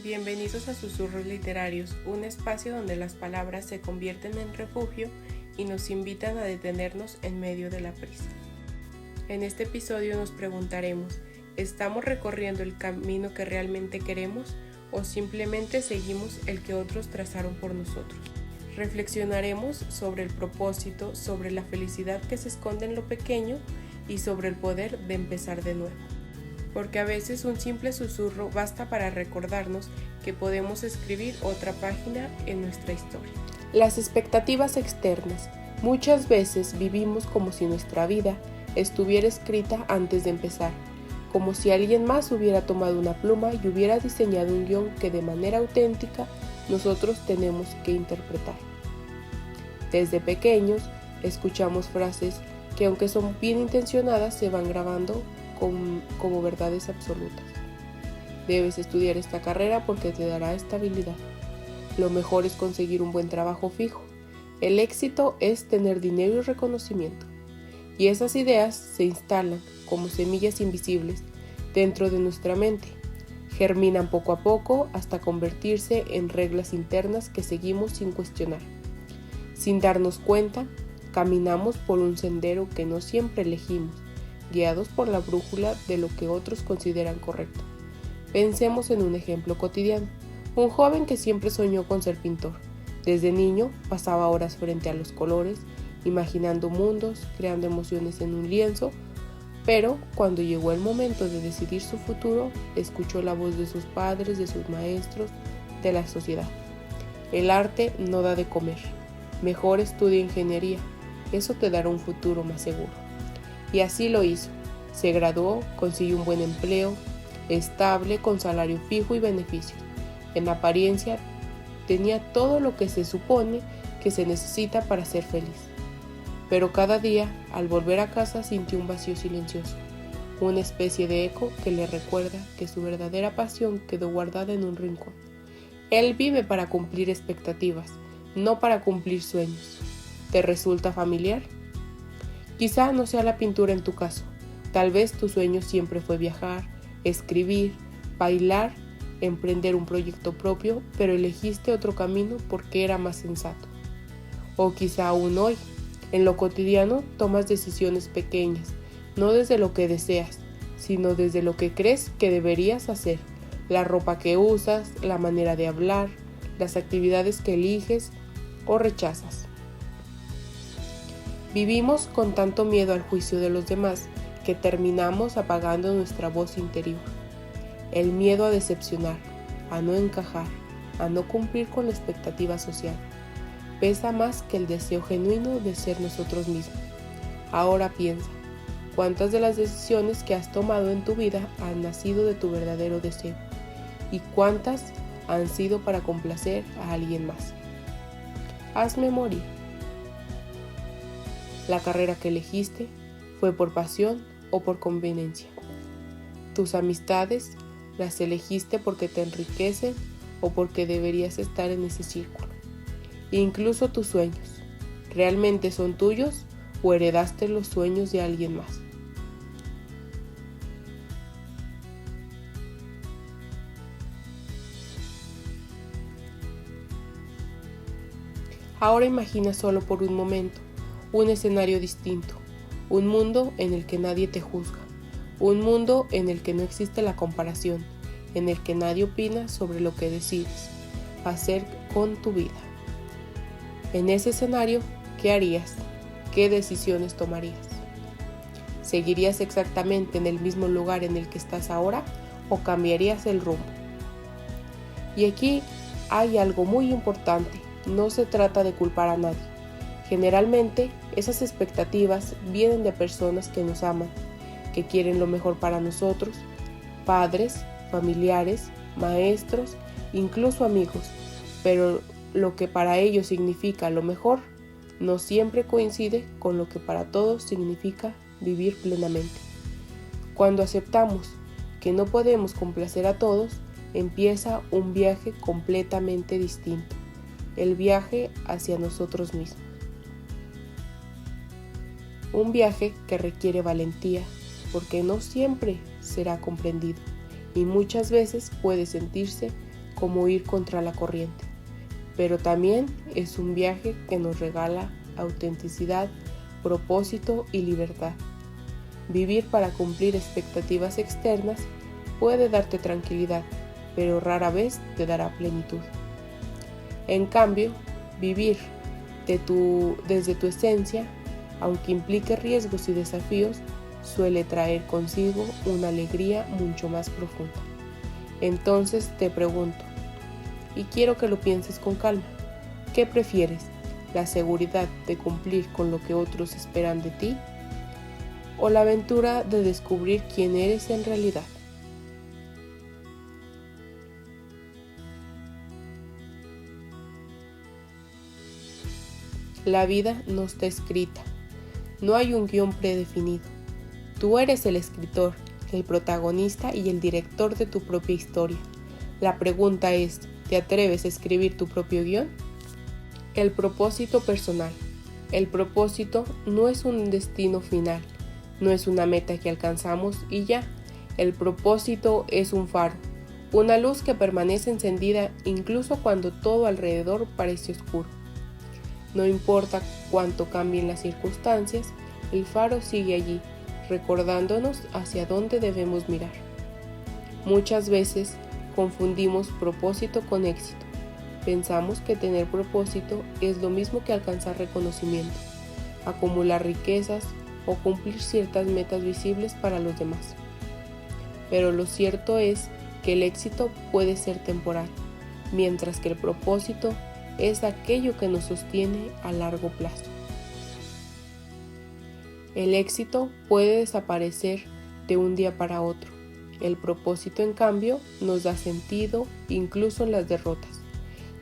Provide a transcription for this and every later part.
Bienvenidos a Susurros Literarios, un espacio donde las palabras se convierten en refugio y nos invitan a detenernos en medio de la prisa. En este episodio nos preguntaremos, ¿estamos recorriendo el camino que realmente queremos o simplemente seguimos el que otros trazaron por nosotros? Reflexionaremos sobre el propósito, sobre la felicidad que se esconde en lo pequeño y sobre el poder de empezar de nuevo. Porque a veces un simple susurro basta para recordarnos que podemos escribir otra página en nuestra historia. Las expectativas externas. Muchas veces vivimos como si nuestra vida estuviera escrita antes de empezar, como si alguien más hubiera tomado una pluma y hubiera diseñado un guión que de manera auténtica nosotros tenemos que interpretar. Desde pequeños escuchamos frases que, aunque son bien intencionadas, se van grabando como verdades absolutas. Debes estudiar esta carrera porque te dará estabilidad. Lo mejor es conseguir un buen trabajo fijo. El éxito es tener dinero y reconocimiento. Y esas ideas se instalan como semillas invisibles dentro de nuestra mente. Germinan poco a poco hasta convertirse en reglas internas que seguimos sin cuestionar. Sin darnos cuenta, caminamos por un sendero que no siempre elegimos, guiados por la brújula de lo que otros consideran correcto. Pensemos en un ejemplo cotidiano. Un joven que siempre soñó con ser pintor. Desde niño pasaba horas frente a los colores, imaginando mundos, creando emociones en un lienzo, pero cuando llegó el momento de decidir su futuro, escuchó la voz de sus padres, de sus maestros, de la sociedad. El arte no da de comer. Mejor estudia ingeniería. Eso te dará un futuro más seguro. Y así lo hizo. Se graduó, consiguió un buen empleo, estable, con salario fijo y beneficios. En apariencia, tenía todo lo que se supone que se necesita para ser feliz. Pero cada día, al volver a casa, sintió un vacío silencioso, una especie de eco que le recuerda que su verdadera pasión quedó guardada en un rincón. Él vive para cumplir expectativas, no para cumplir sueños. ¿Te resulta familiar? Quizá no sea la pintura en tu caso. Tal vez tu sueño siempre fue viajar, escribir, bailar, emprender un proyecto propio, pero elegiste otro camino porque era más sensato. O quizá aún hoy, en lo cotidiano, tomas decisiones pequeñas, no desde lo que deseas, sino desde lo que crees que deberías hacer, la ropa que usas, la manera de hablar, las actividades que eliges o rechazas. Vivimos con tanto miedo al juicio de los demás que terminamos apagando nuestra voz interior. El miedo a decepcionar, a no encajar, a no cumplir con la expectativa social, pesa más que el deseo genuino de ser nosotros mismos. Ahora piensa, ¿cuántas de las decisiones que has tomado en tu vida han nacido de tu verdadero deseo? ¿Y cuántas han sido para complacer a alguien más? Haz memoria. La carrera que elegiste fue por pasión o por conveniencia. Tus amistades las elegiste porque te enriquecen o porque deberías estar en ese círculo. Incluso tus sueños, ¿realmente son tuyos o heredaste los sueños de alguien más? Ahora imagina solo por un momento un escenario distinto, un mundo en el que nadie te juzga, un mundo en el que no existe la comparación, en el que nadie opina sobre lo que decides hacer con tu vida. En ese escenario, ¿qué harías? ¿Qué decisiones tomarías? ¿Seguirías exactamente en el mismo lugar en el que estás ahora o cambiarías el rumbo? Y aquí hay algo muy importante, no se trata de culpar a nadie. Generalmente, esas expectativas vienen de personas que nos aman, que quieren lo mejor para nosotros, padres, familiares, maestros, incluso amigos, pero lo que para ellos significa lo mejor no siempre coincide con lo que para todos significa vivir plenamente. Cuando aceptamos que no podemos complacer a todos, empieza un viaje completamente distinto, el viaje hacia nosotros mismos. Un viaje que requiere valentía, porque no siempre será comprendido y muchas veces puede sentirse como ir contra la corriente, pero también es un viaje que nos regala autenticidad, propósito y libertad. Vivir para cumplir expectativas externas puede darte tranquilidad, pero rara vez te dará plenitud. En cambio, vivir desde tu esencia, aunque implique riesgos y desafíos, suele traer consigo una alegría mucho más profunda. Entonces te pregunto, y quiero que lo pienses con calma, ¿qué prefieres? ¿La seguridad de cumplir con lo que otros esperan de ti? ¿O la aventura de descubrir quién eres en realidad? La vida no está escrita, no hay un guión predefinido. Tú eres el escritor, el protagonista y el director de tu propia historia. La pregunta es, ¿te atreves a escribir tu propio guión? El propósito personal. El propósito no es un destino final, no es una meta que alcanzamos y ya. El propósito es un faro, una luz que permanece encendida incluso cuando todo alrededor parece oscuro. No importa cuánto cambien las circunstancias, el faro sigue allí, recordándonos hacia dónde debemos mirar. Muchas veces confundimos propósito con éxito. Pensamos que tener propósito es lo mismo que alcanzar reconocimiento, acumular riquezas o cumplir ciertas metas visibles para los demás. Pero lo cierto es que el éxito puede ser temporal, mientras que el propósito es aquello que nos sostiene a largo plazo. El éxito puede desaparecer de un día para otro. El propósito, en cambio, nos da sentido incluso en las derrotas.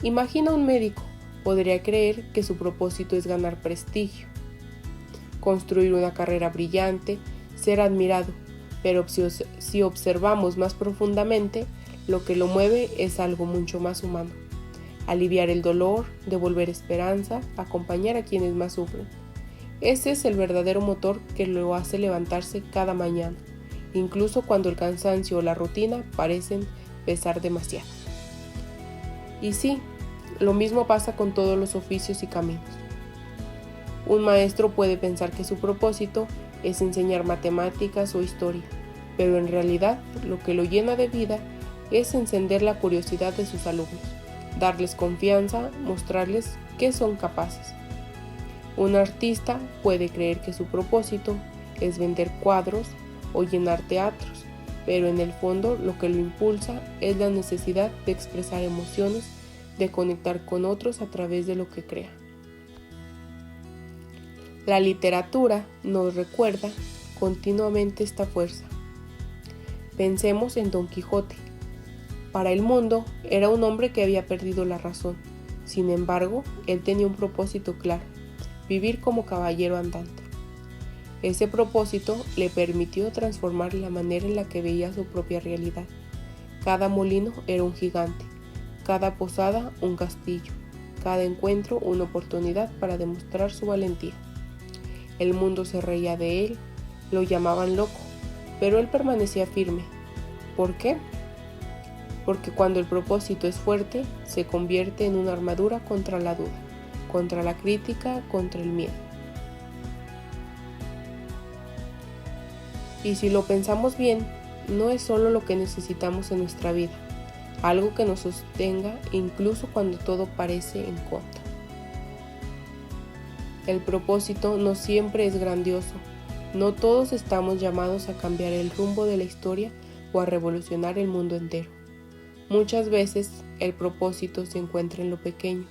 Imagina un médico, podría creer que su propósito es ganar prestigio, construir una carrera brillante, ser admirado, pero si observamos más profundamente, lo que lo mueve es algo mucho más humano. Aliviar el dolor, devolver esperanza, acompañar a quienes más sufren. Ese es el verdadero motor que lo hace levantarse cada mañana, incluso cuando el cansancio o la rutina parecen pesar demasiado. Y sí, lo mismo pasa con todos los oficios y caminos. Un maestro puede pensar que su propósito es enseñar matemáticas o historia, pero en realidad lo que lo llena de vida es encender la curiosidad de sus alumnos, darles confianza, mostrarles qué son capaces. Un artista puede creer que su propósito es vender cuadros o llenar teatros, pero en el fondo lo que lo impulsa es la necesidad de expresar emociones, de conectar con otros a través de lo que crea. La literatura nos recuerda continuamente esta fuerza. Pensemos en Don Quijote. Para el mundo era un hombre que había perdido la razón. Sin embargo, él tenía un propósito claro: vivir como caballero andante. Ese propósito le permitió transformar la manera en la que veía su propia realidad. Cada molino era un gigante, cada posada un castillo, cada encuentro una oportunidad para demostrar su valentía. El mundo se reía de él, lo llamaban loco, pero él permanecía firme. ¿Por qué? Porque cuando el propósito es fuerte, se convierte en una armadura contra la duda, contra la crítica, contra el miedo. Y si lo pensamos bien, no es solo lo que necesitamos en nuestra vida, algo que nos sostenga incluso cuando todo parece en contra. El propósito no siempre es grandioso, no todos estamos llamados a cambiar el rumbo de la historia o a revolucionar el mundo entero. Muchas veces el propósito se encuentra en lo pequeño,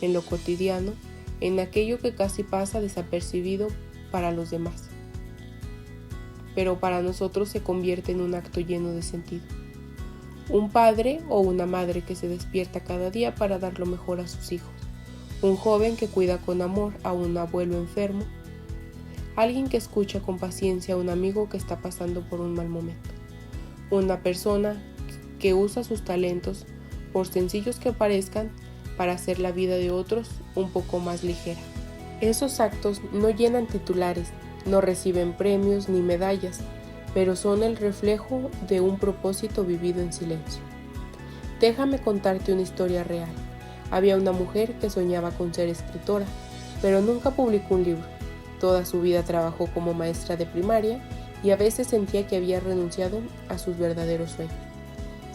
en lo cotidiano, en aquello que casi pasa desapercibido para los demás. Pero para nosotros se convierte en un acto lleno de sentido. Un padre o una madre que se despierta cada día para dar lo mejor a sus hijos. Un joven que cuida con amor a un abuelo enfermo. Alguien que escucha con paciencia a un amigo que está pasando por un mal momento. Una persona que usa sus talentos, por sencillos que parezcan, para hacer la vida de otros un poco más ligera. Esos actos no llenan titulares, no reciben premios ni medallas, pero son el reflejo de un propósito vivido en silencio. Déjame contarte una historia real. Había una mujer que soñaba con ser escritora, pero nunca publicó un libro. Toda su vida trabajó como maestra de primaria y a veces sentía que había renunciado a sus verdaderos sueños.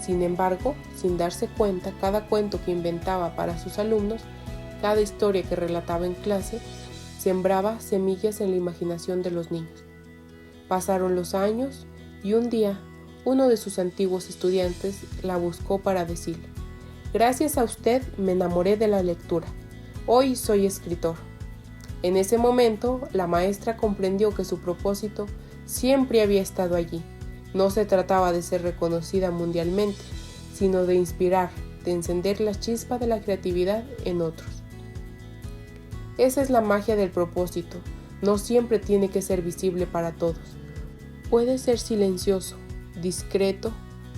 Sin embargo, sin darse cuenta, cada cuento que inventaba para sus alumnos, cada historia que relataba en clase, sembraba semillas en la imaginación de los niños. Pasaron los años y un día, uno de sus antiguos estudiantes la buscó para decirle: «Gracias a usted me enamoré de la lectura. Hoy soy escritor». En ese momento, la maestra comprendió que su propósito siempre había estado allí. No se trataba de ser reconocida mundialmente, sino de inspirar, de encender la chispa de la creatividad en otros. Esa es la magia del propósito. No siempre tiene que ser visible para todos. Puede ser silencioso, discreto,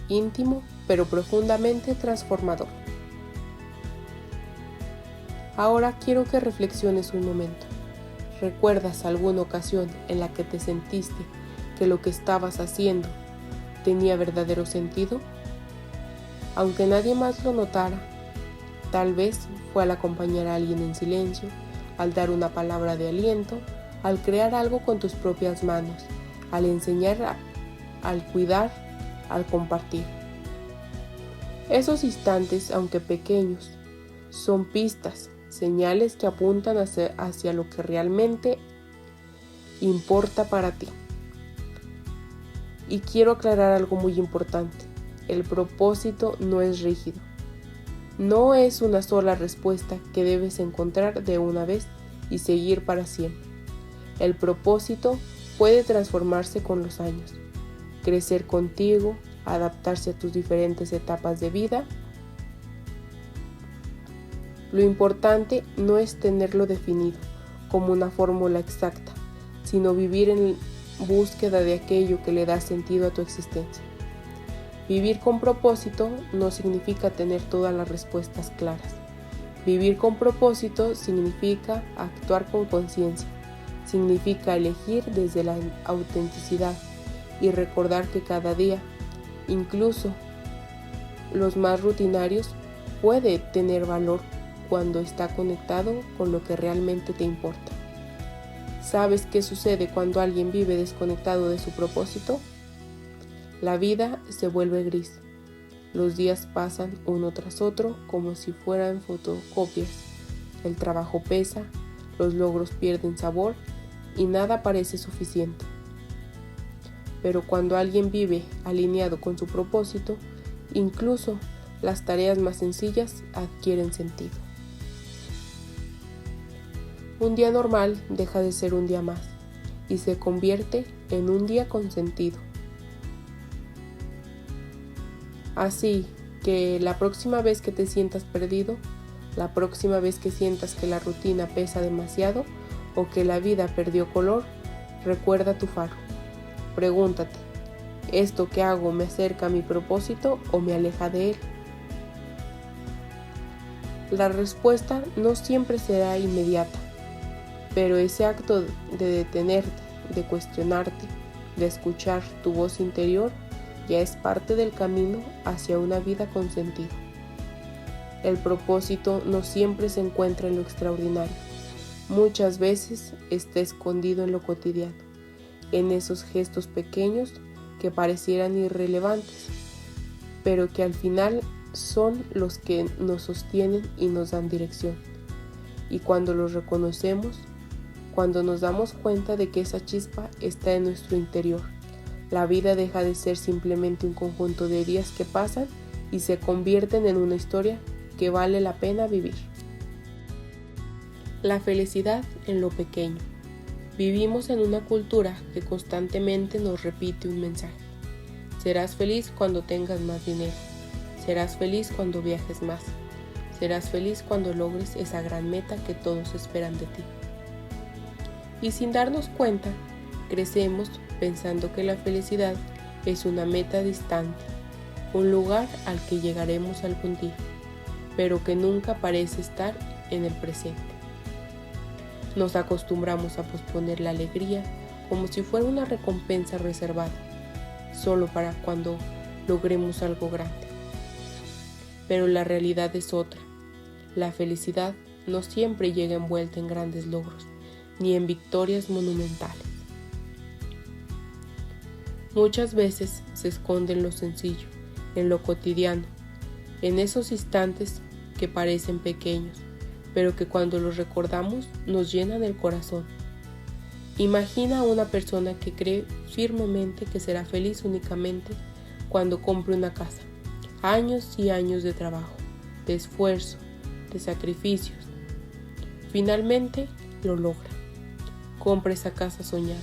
íntimo, pero profundamente transformador. Ahora quiero que reflexiones un momento. ¿Recuerdas alguna ocasión en la que te sentiste que lo que estabas haciendo tenía verdadero sentido? Aunque nadie más lo notara, tal vez fue al acompañar a alguien en silencio, al dar una palabra de aliento, al crear algo con tus propias manos, al enseñar, al cuidar, al compartir. Esos instantes, aunque pequeños, son pistas, señales que apuntan hacia lo que realmente importa para ti. Y quiero aclarar algo muy importante. El propósito no es rígido. No es una sola respuesta que debes encontrar de una vez y seguir para siempre. El propósito puede transformarse con los años, crecer contigo, adaptarse a tus diferentes etapas de vida. Lo importante no es tenerlo definido como una fórmula exacta, sino vivir en búsqueda de aquello que le da sentido a tu existencia. Vivir con propósito no significa tener todas las respuestas claras. Vivir con propósito significa actuar con conciencia, significa elegir desde la autenticidad y recordar que cada día, incluso los más rutinarios, puede tener valor cuando está conectado con lo que realmente te importa. ¿Sabes qué sucede cuando alguien vive desconectado de su propósito? La vida se vuelve gris. Los días pasan uno tras otro como si fueran fotocopias. El trabajo pesa, los logros pierden sabor y nada parece suficiente. Pero cuando alguien vive alineado con su propósito, incluso las tareas más sencillas adquieren sentido. Un día normal deja de ser un día más y se convierte en un día con sentido. Así que la próxima vez que te sientas perdido, la próxima vez que sientas que la rutina pesa demasiado o que la vida perdió color, recuerda tu faro. Pregúntate, ¿esto que hago me acerca a mi propósito o me aleja de él? La respuesta no siempre será inmediata, pero ese acto de detenerte, de cuestionarte, de escuchar tu voz interior, ya es parte del camino hacia una vida con sentido. El propósito no siempre se encuentra en lo extraordinario. Muchas veces está escondido en lo cotidiano, en esos gestos pequeños que parecieran irrelevantes, pero que al final son los que nos sostienen y nos dan dirección. Y cuando los reconocemos, cuando nos damos cuenta de que esa chispa está en nuestro interior, la vida deja de ser simplemente un conjunto de días que pasan y se convierten en una historia que vale la pena vivir. La felicidad en lo pequeño. Vivimos en una cultura que constantemente nos repite un mensaje. Serás feliz cuando tengas más dinero. Serás feliz cuando viajes más. Serás feliz cuando logres esa gran meta que todos esperan de ti. Y sin darnos cuenta, crecemos pensando que la felicidad es una meta distante, un lugar al que llegaremos algún día, pero que nunca parece estar en el presente. Nos acostumbramos a posponer la alegría como si fuera una recompensa reservada, solo para cuando logremos algo grande. pero la realidad es otra. La felicidad no siempre llega envuelta en grandes logros, ni en victorias monumentales. Muchas veces se esconde en lo sencillo, en lo cotidiano, en esos instantes que parecen pequeños, pero que cuando los recordamos nos llenan el corazón. Imagina a una persona que cree firmemente que será feliz únicamente cuando compre una casa. Años y años de trabajo, de esfuerzo, de sacrificios. Finalmente lo logra. Compra esa casa soñada.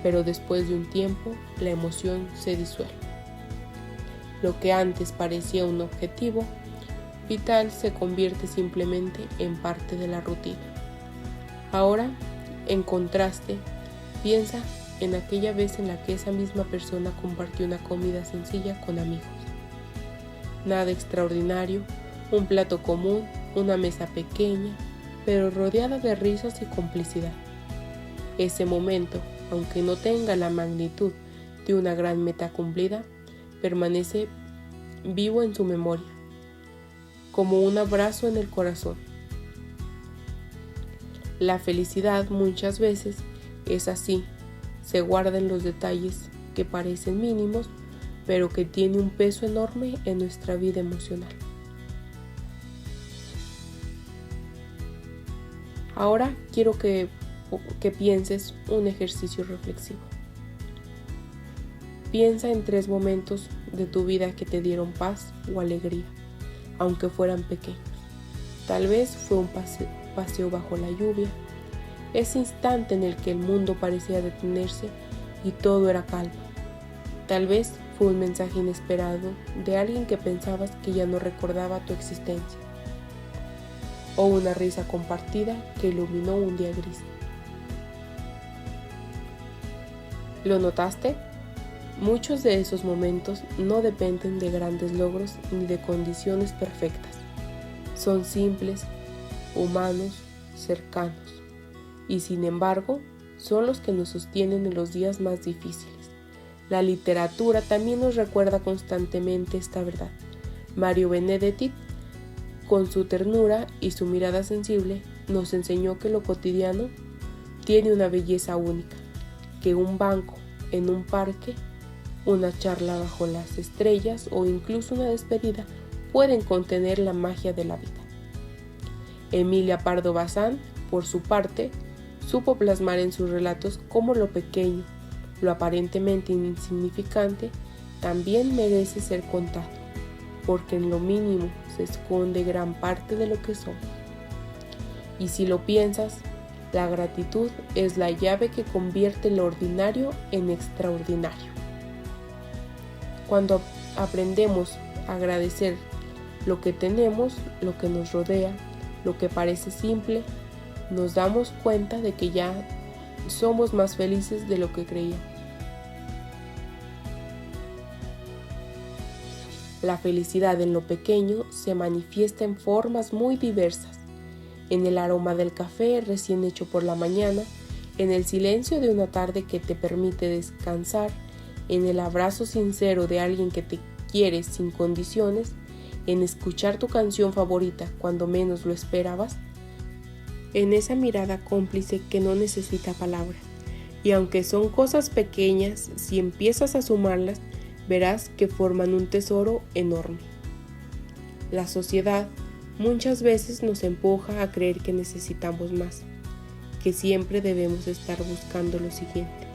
Pero después de un tiempo, la emoción se disuelve. Lo que antes parecía un objetivo vital se convierte simplemente en parte de la rutina. Ahora, en contraste, piensa en aquella vez en la que esa misma persona compartió una comida sencilla con amigos. Nada extraordinario, un plato común, una mesa pequeña, pero rodeada de risas y complicidad. Ese momento, aunque no tenga la magnitud de una gran meta cumplida, permanece vivo en su memoria, como un abrazo en el corazón. La felicidad muchas veces es así, se guarda en los detalles que parecen mínimos, pero que tiene un peso enorme en nuestra vida emocional. Ahora quiero que pienses un ejercicio reflexivo. Piensa en 3 momentos de tu vida que te dieron paz o alegría, aunque fueran pequeños. Tal vez fue un paseo bajo la lluvia, ese instante en el que el mundo parecía detenerse y todo era calma. Tal vez fue un mensaje inesperado de alguien que pensabas que ya no recordaba tu existencia, o una risa compartida que iluminó un día gris. ¿Lo notaste? Muchos de esos momentos no dependen de grandes logros ni de condiciones perfectas. Son simples, humanos, cercanos, y sin embargo, son los que nos sostienen en los días más difíciles. La literatura también nos recuerda constantemente esta verdad. Mario Benedetti, con su ternura y su mirada sensible, nos enseñó que lo cotidiano tiene una belleza única, que un banco en un parque, una charla bajo las estrellas o incluso una despedida pueden contener la magia de la vida. Emilia Pardo Bazán, por su parte, supo plasmar en sus relatos cómo lo pequeño, lo aparentemente insignificante, también merece ser contado, porque en lo mínimo se esconde gran parte de lo que somos. Y si lo piensas, la gratitud es la llave que convierte lo ordinario en extraordinario. Cuando aprendemos a agradecer lo que tenemos, lo que nos rodea, lo que parece simple, nos damos cuenta de que ya somos más felices de lo que creíamos. La felicidad en lo pequeño se manifiesta en formas muy diversas, en el aroma del café recién hecho por la mañana, en el silencio de una tarde que te permite descansar, en el abrazo sincero de alguien que te quiere sin condiciones, en escuchar tu canción favorita cuando menos lo esperabas, en esa mirada cómplice que no necesita palabras. Y aunque son cosas pequeñas, si empiezas a sumarlas, verás que forman un tesoro enorme. La sociedad muchas veces nos empuja a creer que necesitamos más, que siempre debemos estar buscando lo siguiente,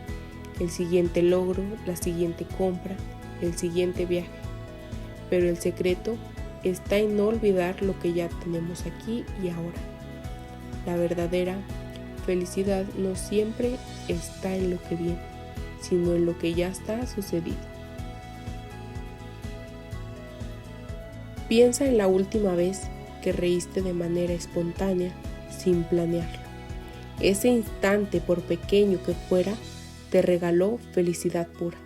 el siguiente logro, la siguiente compra, el siguiente viaje. Pero el secreto está en no olvidar lo que ya tenemos aquí y ahora. La verdadera felicidad no siempre está en lo que viene, sino en lo que ya está sucedido. Piensa en la última vez que reíste de manera espontánea, sin planearlo. Ese instante, por pequeño que fuera, te regaló felicidad pura.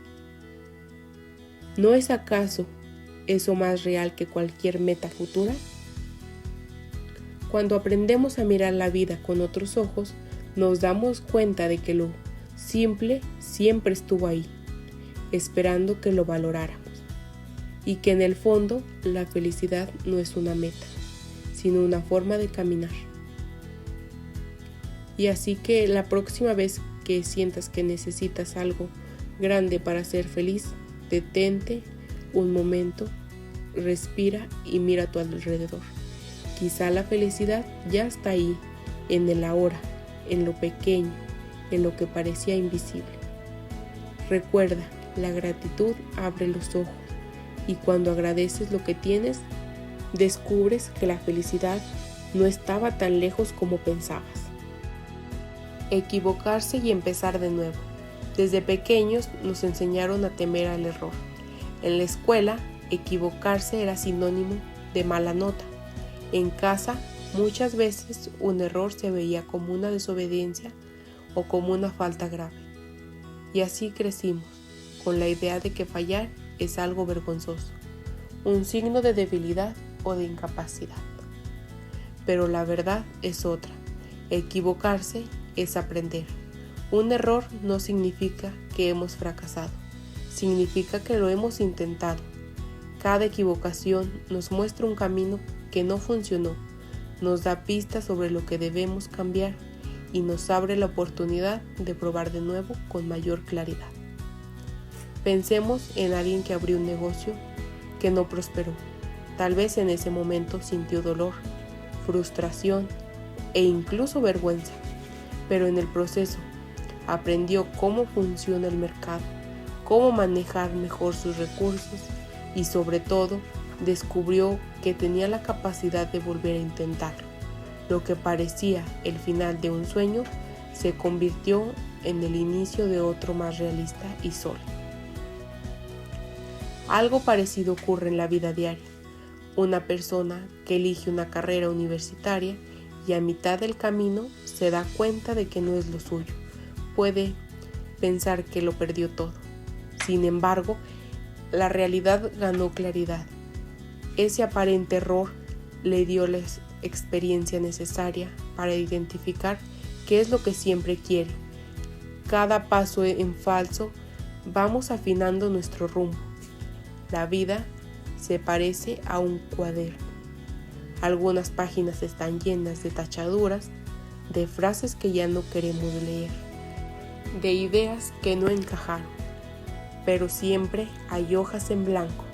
¿No es acaso eso más real que cualquier meta futura? Cuando aprendemos a mirar la vida con otros ojos, nos damos cuenta de que lo simple siempre estuvo ahí, esperando que lo valoráramos. y que en el fondo la felicidad no es una meta, sino una forma de caminar. Y así que la próxima vez que sientas que necesitas algo grande para ser feliz, detente un momento, respira y mira a tu alrededor. Quizá la felicidad ya está ahí, en el ahora, en lo pequeño, en lo que parecía invisible. Recuerda, la gratitud abre los ojos y cuando agradeces lo que tienes, descubres que la felicidad no estaba tan lejos como pensabas. Equivocarse y empezar de nuevo. Desde pequeños nos enseñaron a temer al error. En la escuela, equivocarse era sinónimo de mala nota. En casa, muchas veces un error se veía como una desobediencia o como una falta grave. Y así crecimos, con la idea de que fallar es algo vergonzoso, un signo de debilidad o de incapacidad. Pero la verdad es otra. Equivocarse es aprender. Un error no significa que hemos fracasado, significa que lo hemos intentado. Cada equivocación nos muestra un camino que no funcionó, nos da pistas sobre lo que debemos cambiar y nos abre la oportunidad de probar de nuevo con mayor claridad. Pensemos en alguien que abrió un negocio que no prosperó. Tal vez en ese momento sintió dolor, frustración e incluso vergüenza, pero en el proceso aprendió cómo funciona el mercado, cómo manejar mejor sus recursos y sobre todo descubrió que tenía la capacidad de volver a intentarlo. Lo que parecía el final de un sueño se convirtió en el inicio de otro más realista y sólido. Algo parecido ocurre en la vida diaria. Una persona que elige una carrera universitaria y a mitad del camino se da cuenta de que no es lo suyo. Puede pensar que lo perdió todo. Sin embargo, la realidad ganó claridad. Ese aparente error le dio la experiencia necesaria para identificar qué es lo que siempre quiere. Cada paso en falso vamos afinando nuestro rumbo. La vida se parece a un cuaderno. Algunas páginas están llenas de tachaduras, de frases que ya no queremos leer, de ideas que no encajaron, pero siempre hay hojas en blanco.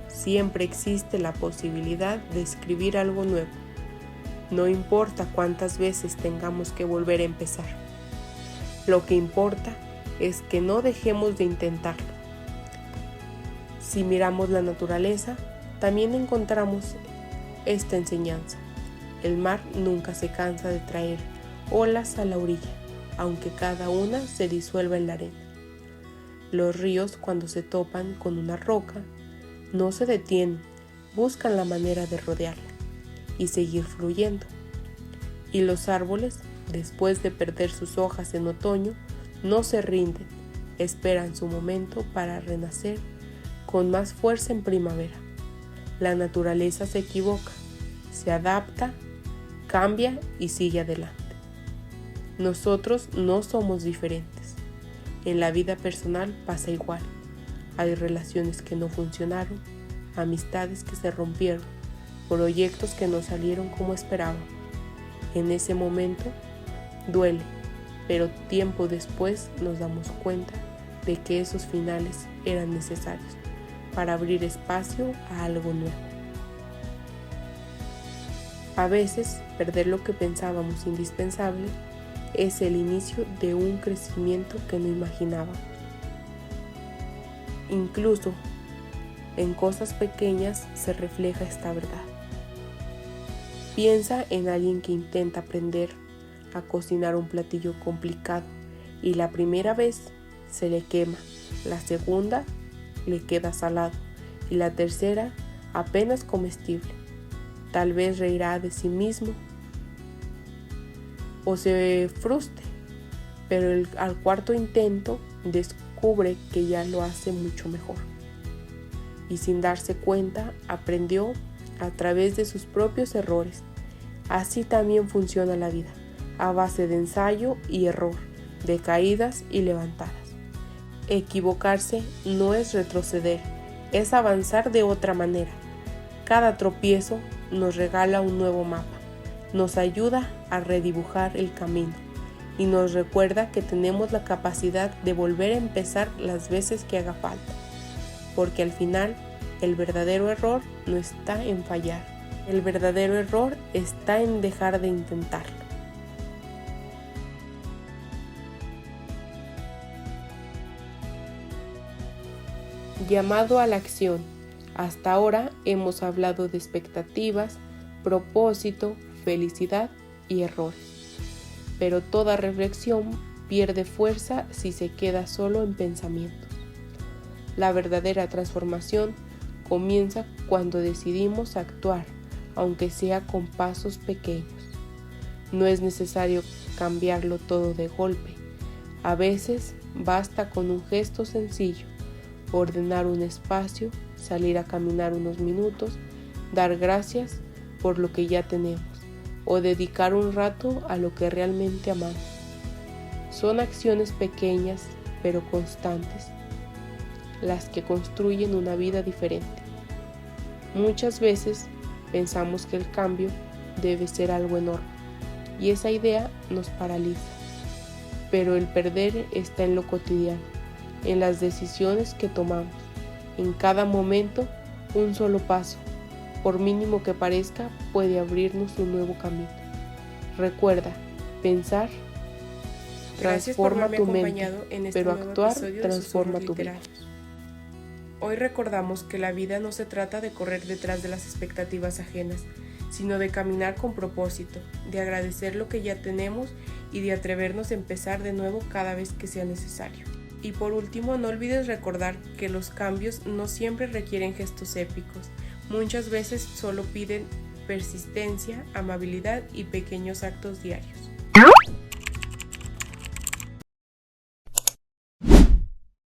Siempre existe la posibilidad de escribir algo nuevo. No importa cuántas veces tengamos que volver a empezar. Lo que importa es que no dejemos de intentarlo. Si miramos la naturaleza, también encontramos esta enseñanza. El mar nunca se cansa de traer olas a la orilla, aunque cada una se disuelva en la arena. Los ríos, cuando se topan con una roca, no se detienen, buscan la manera de rodearla y seguir fluyendo. Y los árboles, después de perder sus hojas en otoño, no se rinden, esperan su momento para renacer con más fuerza en primavera. La naturaleza se equivoca, se adapta, cambia y sigue adelante. Nosotros no somos diferentes. En la vida personal pasa igual. Hay relaciones que no funcionaron, amistades que se rompieron, proyectos que no salieron como esperaban. En ese momento duele, pero tiempo después nos damos cuenta de que esos finales eran necesarios para abrir espacio a algo nuevo. A veces, perder lo que pensábamos indispensable es el inicio de un crecimiento que no imaginábamos. Incluso en cosas pequeñas se refleja esta verdad. Piensa en alguien que intenta aprender a cocinar un platillo complicado y la primera vez se le quema, la segunda le queda salado y la tercera apenas comestible. Tal vez reirá de sí mismo o se frustre, pero al cuarto intento descubre que ya lo hace mucho mejor. Y sin darse cuenta, aprendió a través de sus propios errores. Así también funciona la vida, a base de ensayo y error, de caídas y levantadas. Equivocarse no es retroceder, es avanzar de otra manera. Cada tropiezo nos regala un nuevo mapa, nos ayuda a redibujar el camino y nos recuerda que tenemos la capacidad de volver a empezar las veces que haga falta, porque al final el verdadero error no está en fallar, el verdadero error está en dejar de intentarlo. Llamado a la acción. Hasta ahora hemos hablado de expectativas, propósito, felicidad y errores. Pero toda reflexión pierde fuerza si se queda solo en pensamientos. La verdadera transformación comienza cuando decidimos actuar, aunque sea con pasos pequeños. No es necesario cambiarlo todo de golpe. A veces basta con un gesto sencillo, ordenar un espacio, salir a caminar unos minutos, dar gracias por lo que ya tenemos o dedicar un rato a lo que realmente amamos. Son acciones pequeñas pero constantes las que construyen una vida diferente. Muchas veces pensamos que el cambio debe ser algo enorme y esa idea nos paraliza, pero el perder está en lo cotidiano, en las decisiones que tomamos. En cada momento, un solo paso, por mínimo que parezca, puede abrirnos un nuevo camino. Recuerda, pensar transforma tu mente, pero actuar transforma tu vida. Hoy recordamos que la vida no se trata de correr detrás de las expectativas ajenas, sino de caminar con propósito, de agradecer lo que ya tenemos y de atrevernos a empezar de nuevo cada vez que sea necesario. Y por último, no olvides recordar que los cambios no siempre requieren gestos épicos. Muchas veces solo piden persistencia, amabilidad y pequeños actos diarios.